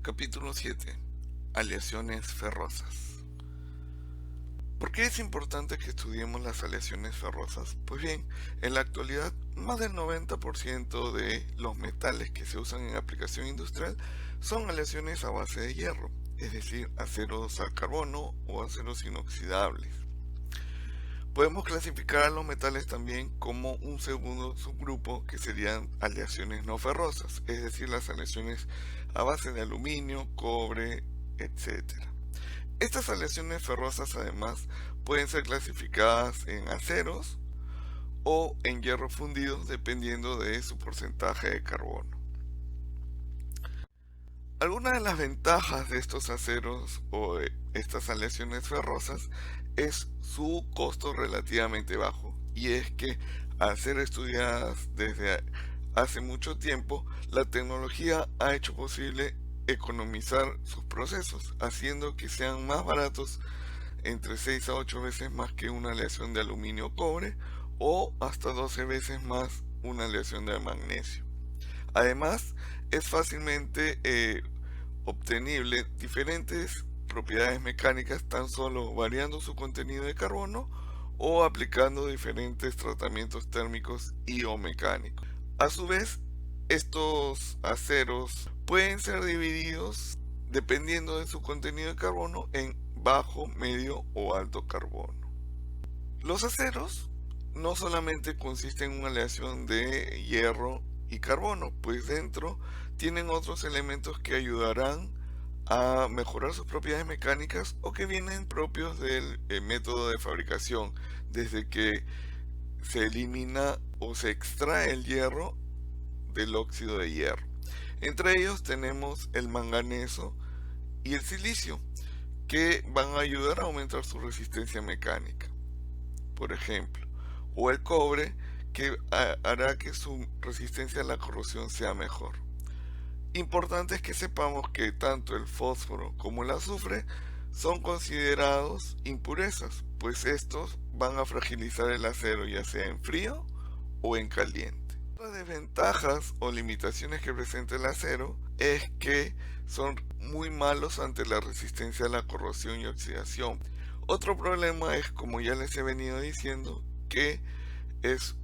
Capítulo 7. Aleaciones ferrosas. ¿Por qué es importante que estudiemos las aleaciones ferrosas? Pues bien, en la actualidad más del 90% de los metales que se usan en aplicación industrial son aleaciones a base de hierro, es decir, aceros al carbono o aceros inoxidables. Podemos clasificar a los metales también como un segundo subgrupo que serían aleaciones no ferrosas, es decir, las aleaciones a base de aluminio, cobre, etc. Estas aleaciones ferrosas además pueden ser clasificadas en aceros o en hierro fundido dependiendo de su porcentaje de carbono. Algunas de las ventajas de estos aceros o de estas aleaciones ferrosas es su costo relativamente bajo, y es que al ser estudiadas desde hace mucho tiempo, la tecnología ha hecho posible economizar sus procesos, haciendo que sean más baratos entre 6 a 8 veces más que una aleación de aluminio o cobre, o hasta 12 veces más una aleación de magnesio. Además, es fácilmente obtenible diferentes propiedades mecánicas tan solo variando su contenido de carbono o aplicando diferentes tratamientos térmicos y o mecánicos. A su vez, estos aceros pueden ser divididos dependiendo de su contenido de carbono en bajo, medio o alto carbono. Los aceros no solamente consisten en una aleación de hierro y carbono, pues dentro tienen otros elementos que ayudarán a mejorar sus propiedades mecánicas o que vienen propios del método de fabricación, desde que se elimina o se extrae el hierro del óxido de hierro. Entre ellos tenemos el manganeso y el silicio, que van a ayudar a aumentar su resistencia mecánica, por ejemplo, o el cobre, que hará que su resistencia a la corrosión sea mejor. Importante es que sepamos que tanto el fósforo como el azufre son considerados impurezas, pues estos van a fragilizar el acero ya sea en frío o en caliente. Las desventajas o limitaciones que presenta el acero es que son muy malos ante la resistencia a la corrosión y oxidación. Otro problema es, como ya les he venido diciendo, que es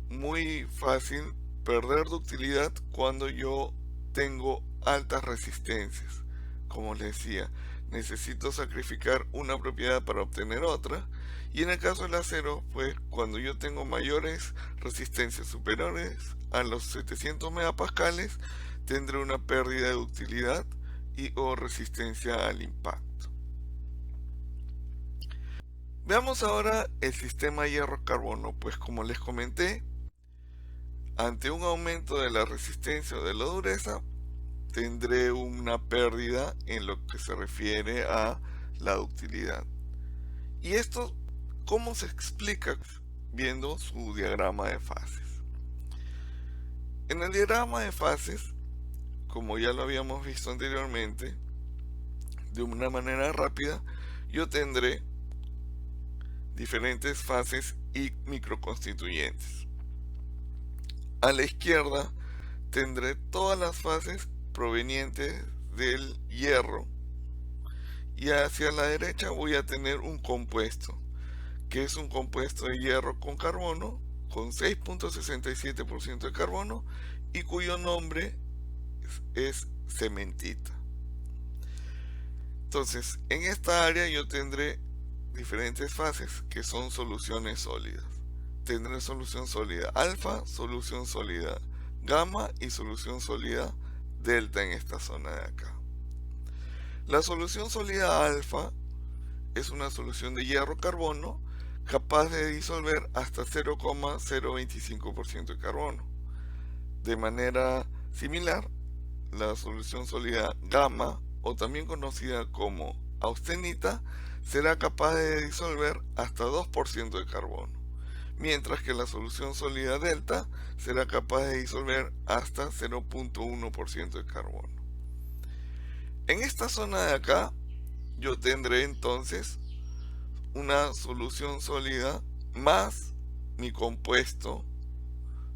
muy fácil perder ductilidad cuando yo tengo altas resistencias. Como les decía, necesito sacrificar una propiedad para obtener otra, y en el caso del acero, pues cuando yo tengo mayores resistencias superiores a los 700 megapascales, tendré una pérdida de ductilidad y o resistencia al impacto. Veamos ahora el sistema hierro-carbono, pues como les comenté, ante un aumento de la resistencia o de la dureza, tendré una pérdida en lo que se refiere a la ductilidad. ¿Y esto cómo se explica? Viendo su diagrama de fases. En el diagrama de fases, como ya lo habíamos visto anteriormente, de una manera rápida, yo tendré diferentes fases y microconstituyentes. A la izquierda tendré todas las fases provenientes del hierro, y hacia la derecha voy a tener un compuesto, que es un compuesto de hierro con carbono, con 6.67% de carbono, y cuyo nombre es cementita. Entonces, en esta área yo tendré diferentes fases, que son soluciones sólidas. Tendré solución sólida alfa, solución sólida gamma y solución sólida delta en esta zona de acá. La solución sólida alfa es una solución de hierro-carbono capaz de disolver hasta 0,025% de carbono. De manera similar, la solución sólida gamma, o también conocida como austenita, será capaz de disolver hasta 2% de carbono, mientras que la solución sólida delta será capaz de disolver hasta 0,1% de carbono. En esta zona de acá yo tendré entonces una solución sólida más mi compuesto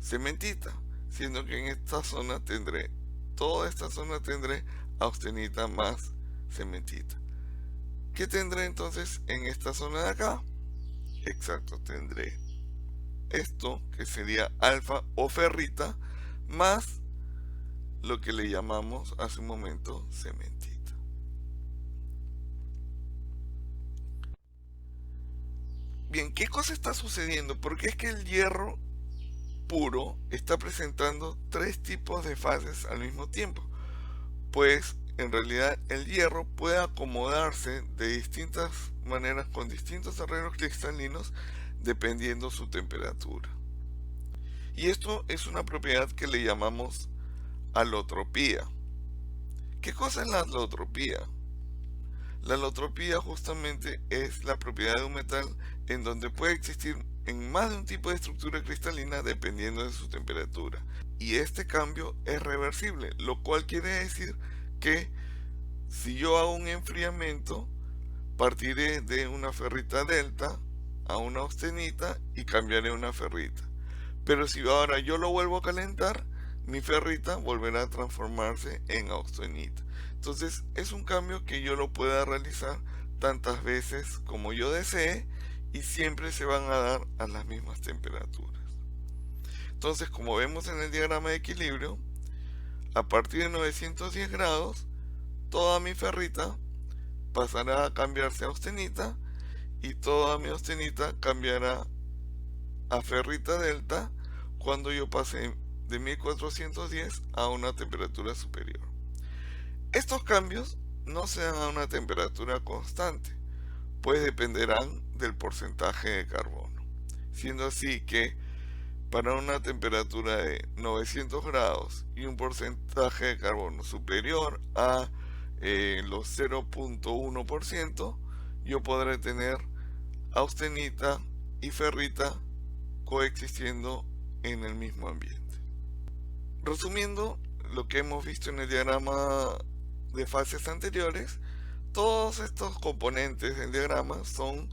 cementita, siendo que en esta zona tendré, toda esta zona tendré austenita más cementita. ¿Qué tendré entonces en esta zona de acá? Exacto, tendré esto que sería alfa o ferrita más lo que le llamamos hace un momento cementita. Bien, ¿qué cosa está sucediendo? Porque es que el hierro puro está presentando tres tipos de fases al mismo tiempo. Pues en realidad el hierro puede acomodarse de distintas maneras con distintos arreglos cristalinos dependiendo su temperatura. Y esto es una propiedad que le llamamos alotropía. ¿Qué cosa es la alotropía? La alotropía justamente es la propiedad de un metal en donde puede existir en más de un tipo de estructura cristalina dependiendo de su temperatura. Y este cambio es reversible, lo cual quiere decir que si yo hago un enfriamiento, partiré de una ferrita delta a una austenita y cambiaré a una ferrita. Pero si ahora yo lo vuelvo a calentar, mi ferrita volverá a transformarse en austenita. Entonces es un cambio que yo lo pueda realizar tantas veces como yo desee y siempre se van a dar a las mismas temperaturas. Entonces, como vemos en el diagrama de equilibrio, a partir de 910 grados, toda mi ferrita pasará a cambiarse a austenita y toda mi austenita cambiará a ferrita delta cuando yo pase de 1410 a una temperatura superior. Estos cambios no se dan a una temperatura constante, pues dependerán del porcentaje de carbono, siendo así que para una temperatura de 900 grados y un porcentaje de carbono superior a los 0.1%, yo podré tener austenita y ferrita coexistiendo en el mismo ambiente. Resumiendo lo que hemos visto en el diagrama de fases anteriores, todos estos componentes del diagrama son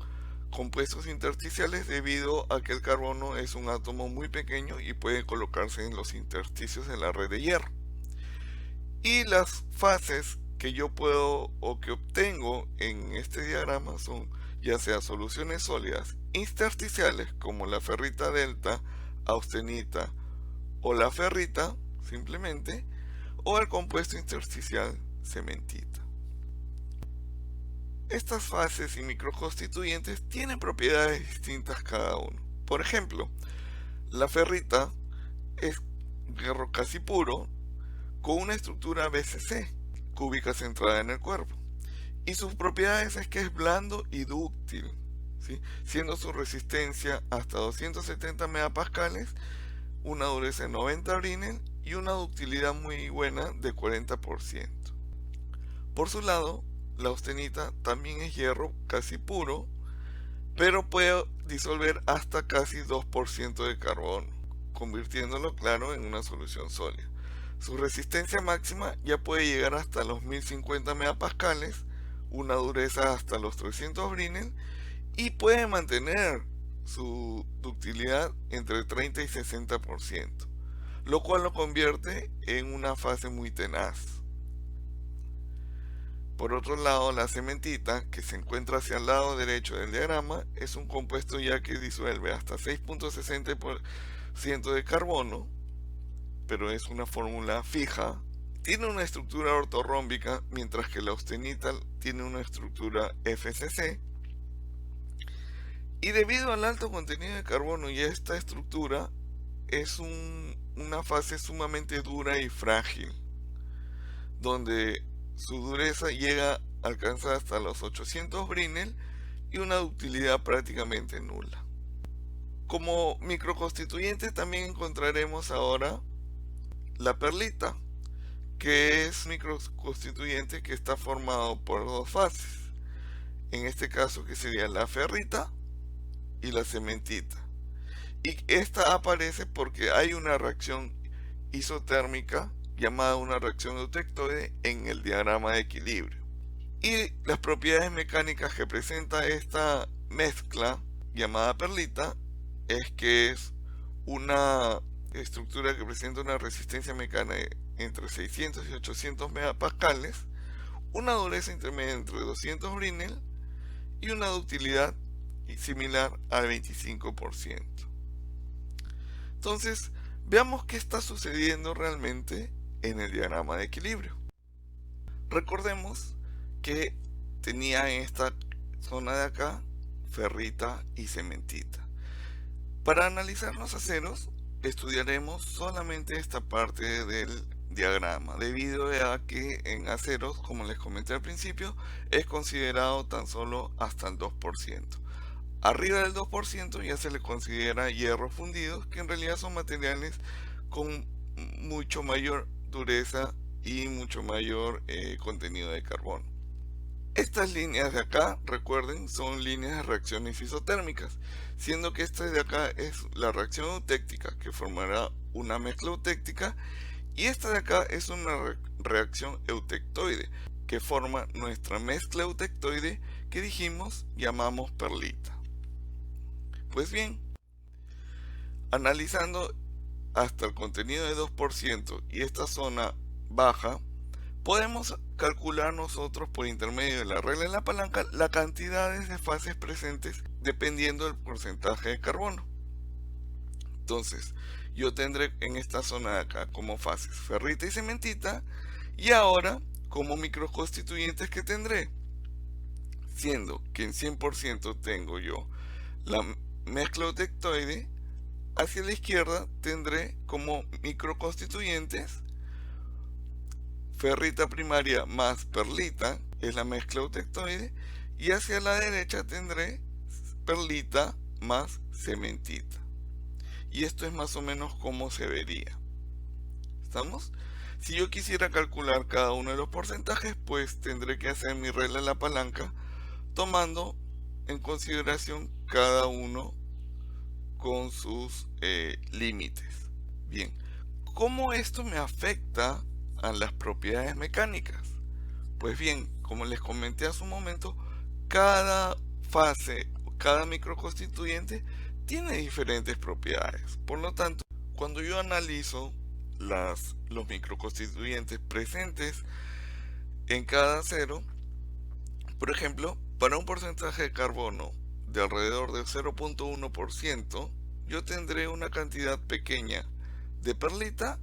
compuestos intersticiales debido a que el carbono es un átomo muy pequeño y puede colocarse en los intersticios de la red de hierro. Y las fases que yo puedo o que obtengo en este diagrama son ya sea soluciones sólidas intersticiales como la ferrita delta, austenita o la ferrita simplemente, o el compuesto intersticial cementita. Estas fases y microconstituyentes tienen propiedades distintas cada uno. Por ejemplo, la ferrita es hierro casi puro con una estructura BCC, cúbica centrada en el cuerpo. Y sus propiedades es que es blando y dúctil, ¿sí? Siendo su resistencia hasta 270 megapascales, una dureza de 90 Brinell y una ductilidad muy buena de 40%. Por su lado, la austenita también es hierro casi puro, pero puede disolver hasta casi 2% de carbono, convirtiéndolo claro en una solución sólida. Su resistencia máxima ya puede llegar hasta los 1050 megapascales, una dureza hasta los 300 Brinell y puede mantener su ductilidad entre 30 y 60%, lo cual lo convierte en una fase muy tenaz. Por otro lado, la cementita, que se encuentra hacia el lado derecho del diagrama, es un compuesto ya que disuelve hasta 6.60% de carbono, pero es una fórmula fija. Tiene una estructura ortorrómbica, mientras que la austenita tiene una estructura FCC. Y debido al alto contenido de carbono y a esta estructura, es una fase sumamente dura y frágil, donde su dureza llega a alcanzar hasta los 800 Brinell y una ductilidad prácticamente nula. Como microconstituyente también encontraremos ahora la perlita, que es un microconstituyente que está formado por dos fases, en este caso que sería la ferrita y la cementita, y esta aparece porque hay una reacción isotérmica llamada una reacción eutectoide en el diagrama de equilibrio, y las propiedades mecánicas que presenta esta mezcla llamada perlita es que es una estructura que presenta una resistencia mecánica entre 600 y 800 megapascales, una dureza intermedia entre 200 Brinell y una ductilidad similar al 25%. Entonces, veamos qué está sucediendo realmente en el diagrama de equilibrio. Recordemos que tenía en esta zona de acá ferrita y cementita. Para analizar los aceros, estudiaremos solamente esta parte del diagrama, debido a que en aceros, como les comenté al principio, es considerado tan solo hasta el 2%. Arriba del 2% ya se le considera hierros fundidos, que en realidad son materiales con mucho mayor dureza y mucho mayor contenido de carbono. Estas líneas de acá, recuerden, son líneas de reacciones isotérmicas, siendo que esta de acá es la reacción eutéctica, que formará una mezcla eutéctica, y esta de acá es una reacción eutectoide, que forma nuestra mezcla eutectoide que dijimos llamamos perlita. Pues bien, analizando hasta el contenido de 2% y esta zona baja, podemos calcular nosotros por intermedio de la regla de la palanca la cantidad de fases presentes dependiendo del porcentaje de carbono. Entonces, yo tendré en esta zona de acá como fases ferrita y cementita, y ahora como microconstituyentes que tendré, siendo que en 100% tengo yo la mezcla eutectoide, hacia la izquierda tendré como microconstituyentes ferrita primaria más perlita, es la mezcla eutectoide, y hacia la derecha tendré perlita más cementita. Y esto es más o menos como se vería. ¿Estamos? Si yo quisiera calcular cada uno de los porcentajes, pues tendré que hacer mi regla de la palanca tomando en consideración cada uno con sus límites. Bien, ¿cómo esto me afecta a las propiedades mecánicas? Pues bien, como les comenté hace un momento, cada fase, cada microconstituyente tiene diferentes propiedades. Por lo tanto, cuando yo analizo los microconstituyentes presentes en cada acero, por ejemplo, para un porcentaje de carbono de alrededor del 0.1%, yo tendré una cantidad pequeña de perlita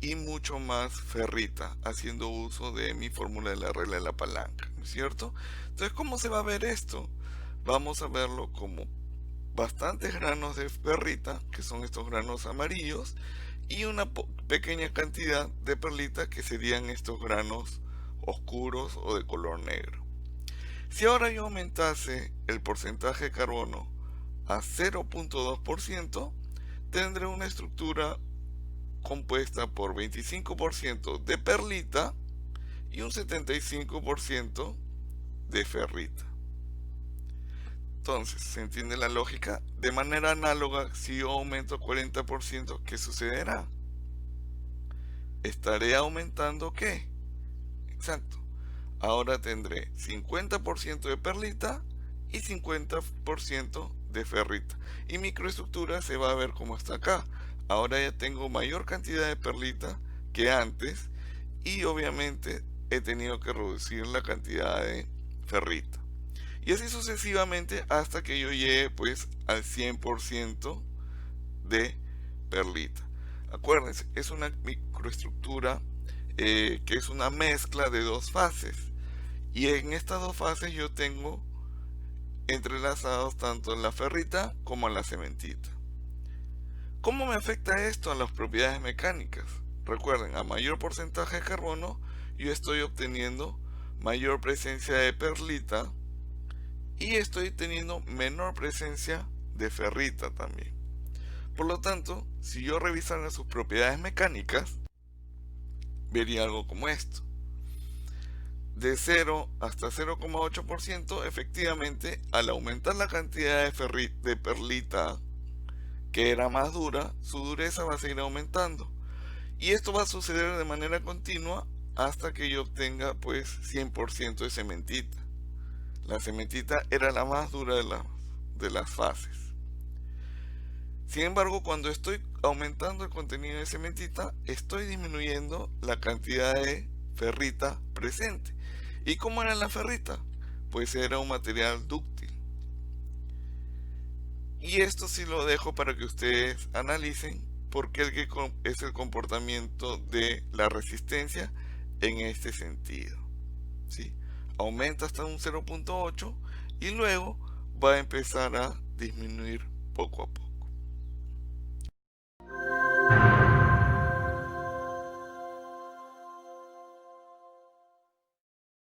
y mucho más ferrita, haciendo uso de mi fórmula de la regla de la palanca, ¿no es cierto? Entonces, ¿cómo se va a ver esto? Vamos a verlo como bastantes granos de ferrita, que son estos granos amarillos, y una pequeña cantidad de perlita, que serían estos granos oscuros o de color negro. Si ahora yo aumentase el porcentaje de carbono a 0.2%, tendré una estructura compuesta por 25% de perlita y un 75% de ferrita. Entonces, ¿se entiende la lógica? De manera análoga, si yo aumento 40%, ¿qué sucederá? ¿Estaré aumentando qué? Exacto. Ahora tendré 50% de perlita y 50% de ferrita. Y microestructura se va a ver como está acá. Ahora ya tengo mayor cantidad de perlita que antes, y obviamente he tenido que reducir la cantidad de ferrita. Y así sucesivamente hasta que yo llegue pues al 100% de perlita. Acuérdense, es una microestructura que es una mezcla de dos fases. Y en estas dos fases yo tengo entrelazados tanto la ferrita como la cementita. ¿Cómo me afecta esto a las propiedades mecánicas? Recuerden, a mayor porcentaje de carbono, yo estoy obteniendo mayor presencia de perlita y estoy teniendo menor presencia de ferrita también. Por lo tanto, si yo revisara sus propiedades mecánicas, vería algo como esto. De 0 hasta 0,8%, efectivamente, al aumentar la cantidad de perlita que era más dura, su dureza va a seguir aumentando. Y esto va a suceder de manera continua hasta que yo obtenga pues 100% de cementita. La cementita era la más dura de las fases. Sin embargo, cuando estoy aumentando el contenido de cementita, estoy disminuyendo la cantidad de ferrita presente. ¿Y cómo era la ferrita? Pues era un material dúctil. Y esto sí lo dejo para que ustedes analicen por qué es el comportamiento de la resistencia en este sentido. ¿Sí? Aumenta hasta un 0.8 y luego va a empezar a disminuir poco a poco.